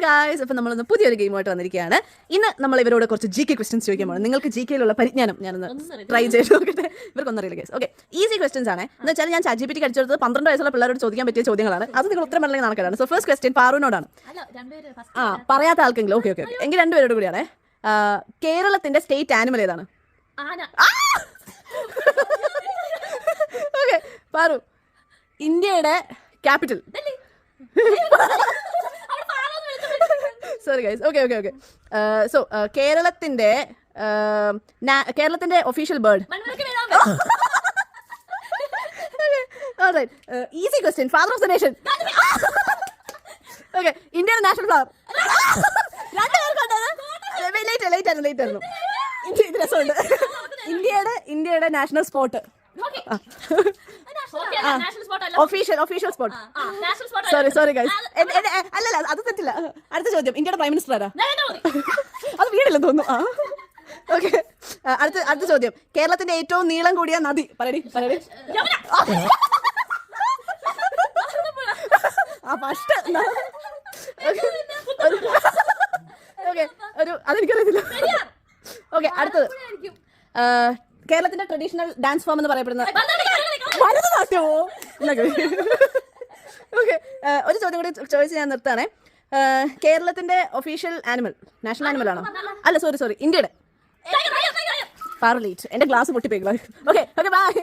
Guys, അപ്പം നമ്മളൊന്ന് പുതിയൊരു ഗെയിമായിട്ട് വന്നിരിക്കുകയാണ്. ഇന്ന് നമ്മൾ ഇവരോട് കുറച്ച് GK ക്വസ്റ്റ്യൻസ് ചോദിക്കാൻ പോകുന്നത്. നിങ്ങൾക്ക് GKയിലുള്ള പരിജ്ഞാനം ഞാനൊന്ന് ട്രൈ ചെയ്ത് നോക്കട്ടെ. ഇവർക്കൊന്നും അറിയില്ല ഗൈസ്. ഓക്കെ, ഈസി ക്വസ്റ്റ്യൻസ് ആണ്. എന്ന് വെച്ചാൽ ഞാൻ ChatGPT അടിച്ചെടുത്തത് 12 വയസ്സുള്ള പിള്ളേരോട് ചോദിക്കാൻ പറ്റിയ ചോദ്യങ്ങളാണ്. അത് നിങ്ങൾ ഉത്തരം പറഞ്ഞാൽ നടക്കാനാണ്. സോ ഫസ്റ്റ് ക്വസ്റ്റ്യൻ പാറുവിനോടാണ്. പറയാത്ത ആൾക്കെങ്കിലും ഓക്കെ ഓക്കെ എങ്കിൽ രണ്ടുപേരോട് കൂടിയാണ്. കേരളത്തിന്റെ സ്റ്റേറ്റ് ആനിമൽ ഏതാണ്? ഓക്കെ പാറു, ഇന്ത്യയുടെ capital. Sorry guys. Okay okay okay so കേരളത്തിന്റെ official bird. Easy question. Father of the nation. Okay, ഇന്ത്യയുടെ നാഷണൽ ഫ്ലവർ. ലേറ്റ് ആയിരുന്നു. ഇത് രസമുണ്ട്. ഇന്ത്യയുടെ national sport. Official sport. Sorry guys. അല്ലല്ല, അത് തെറ്റില്ല. അടുത്ത ചോദ്യം, ഇന്ത്യയുടെ പ്രൈം മിനിസ്റ്റർ ആരാ? അത് വീടില്ലെന്ന് തോന്നുന്നു. ഓക്കെ, അടുത്ത ചോദ്യം, കേരളത്തിന്റെ ഏറ്റവും നീളം കൂടിയ നദി. പറയടി. ഓക്കെ, അതെനിക്കറിയത്തില്ല. ഓക്കെ, അടുത്തത്, കേരളത്തിന്റെ ട്രഡീഷണൽ ഡാൻസ് ഫോം എന്ന് പറയപ്പെടുന്നത് ഭരതനാട്യമോ? ഓക്കെ, ഒരു ചോദ്യം കൂടി ചോദിച്ച് ഞാൻ നിർത്താണേ. കേരളത്തിന്റെ ഒഫീഷ്യൽ ആനിമൽ, നാഷണൽ ആനിമൽ ആണോ? അല്ല, സോറി ഇന്ത്യയുടെ. പാർലേറ്റ്. എന്റെ ഗ്ലാസ് പൊട്ടിപ്പോയി. Okay bye.